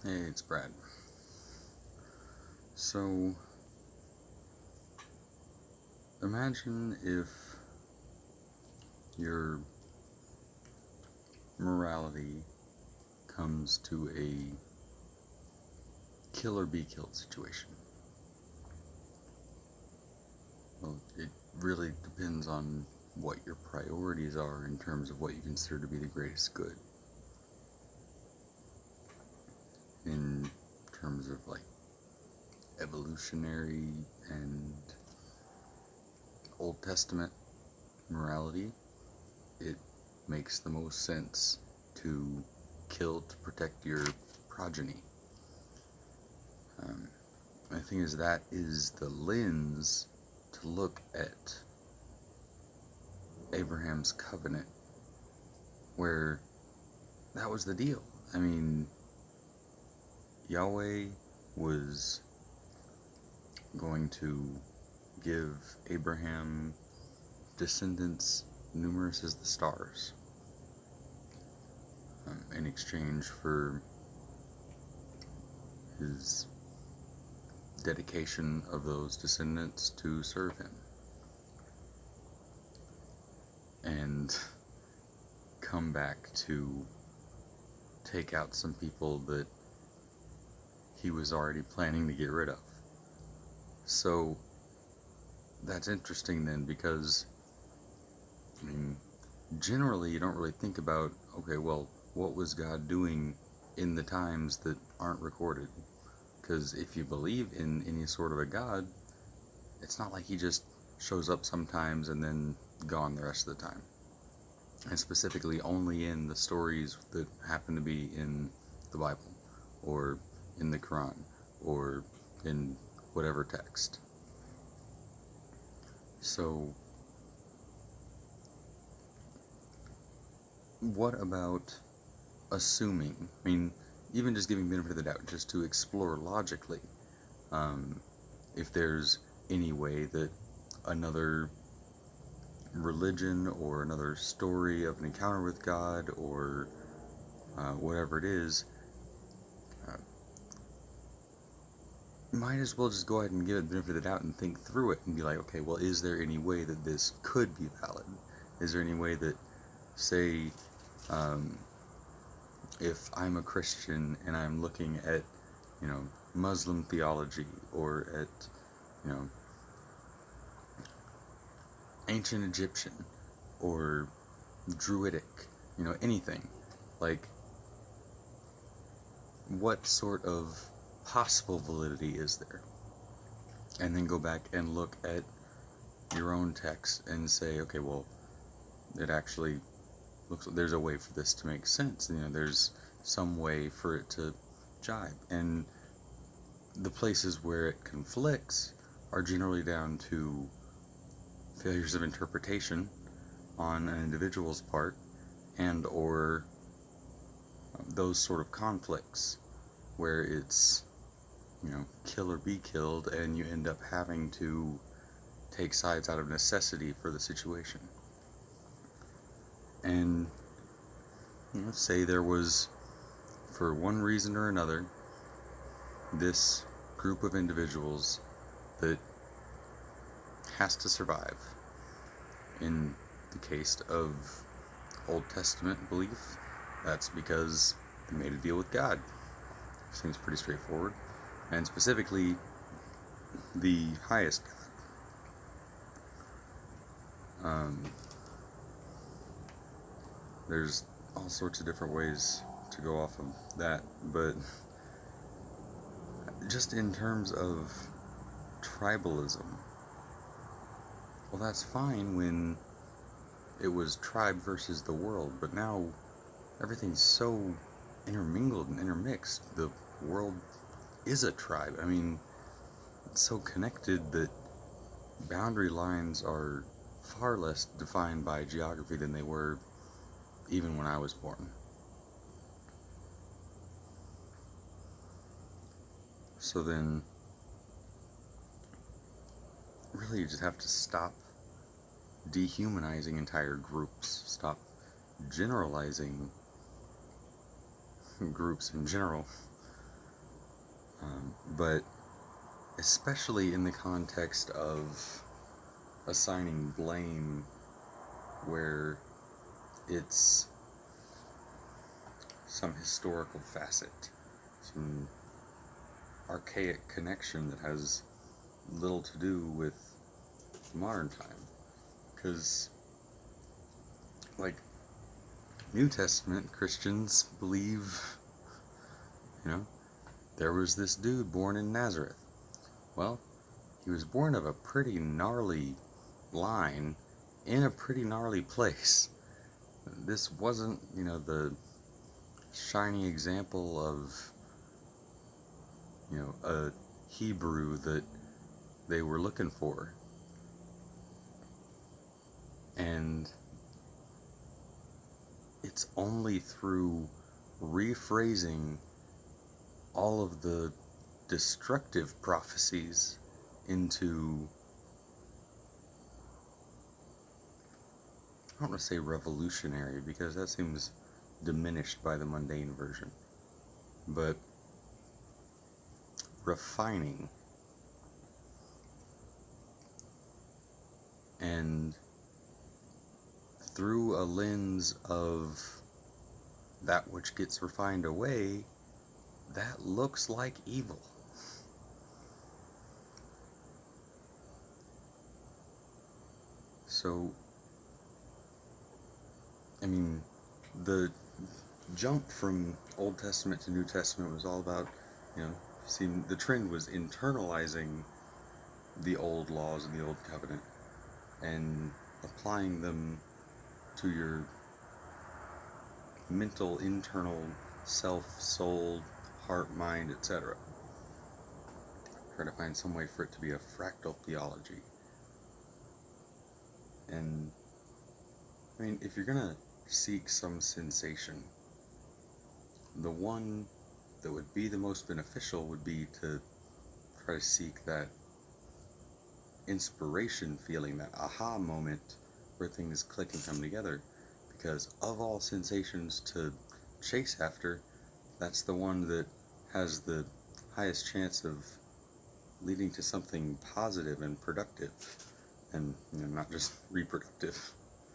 Hey, it's Brad. So, imagine if your morality comes to a kill or be killed situation. Well, it really depends on what your priorities are in terms of what you consider to be the greatest good. In terms of evolutionary and Old Testament morality, it makes the most sense to kill to protect your progeny. The thing is, that is the lens to look at Abraham's covenant, where that was the deal. I mean, Yahweh was going to give Abraham descendants numerous as the stars, in exchange for his dedication of those descendants to serve him and come back to take out some people that he was already planning to get rid of. So that's interesting then, because generally you don't really think about, okay, well, what was God doing in the times that aren't recorded? Because if you believe in any sort of a God, it's not like he just shows up sometimes and then gone the rest of the time. And specifically only in the stories that happen to be in the Bible, or in the Quran, or in whatever text. So, what about assuming, even just giving benefit of the doubt, just to explore logically, if there's any way that another religion or another story of an encounter with God, or whatever it is, might as well just go ahead and give it the benefit of the doubt and think through it and be like, okay, well, is there any way that this could be valid? Is there any way that, say, if I'm a Christian and I'm looking at, Muslim theology, or at, ancient Egyptian, or Druidic, anything, like, what sort of possible validity is there? And then go back and look at your own text and say, okay, well, it actually looks like there's a way for this to make sense. There's some way for it to jibe. And the places where it conflicts are generally down to failures of interpretation on an individual's part, and or those sort of conflicts where it's, kill or be killed, and you end up having to take sides out of necessity for the situation. And say there was, for one reason or another, this group of individuals that has to survive. In the case of Old Testament belief, that's because they made a deal with God. Seems pretty straightforward. And specifically, the highest God. There's all sorts of different ways to go off of that, but just in terms of tribalism, well, that's fine when it was tribe versus the world, but now everything's so intermingled and intermixed. The world is a tribe. It's so connected that boundary lines are far less defined by geography than they were even when I was born. So then, really, you just have to stop dehumanizing entire groups, stop generalizing groups in general, But especially in the context of assigning blame where it's some historical facet, some archaic connection that has little to do with modern time. Because, like, New Testament Christians believe, there was this dude born in Nazareth. Well, he was born of a pretty gnarly line in a pretty gnarly place. This wasn't, the shiny example of, a Hebrew that they were looking for. And it's only through rephrasing all of the destructive prophecies into, I don't want to say revolutionary because that seems diminished by the mundane version, but refining and through a lens of that which gets refined away, that looks like evil. So, the jump from Old Testament to New Testament was all about, the trend was internalizing the old laws and the old covenant and applying them to your mental, internal self, soul, heart, mind, etc. Try to find some way for it to be a fractal theology. And, if you're going to seek some sensation, the one that would be the most beneficial would be to try to seek that inspiration feeling, that aha moment where things click and come together. Because of all sensations to chase after, that's the one that has the highest chance of leading to something positive and productive, and not just reproductive.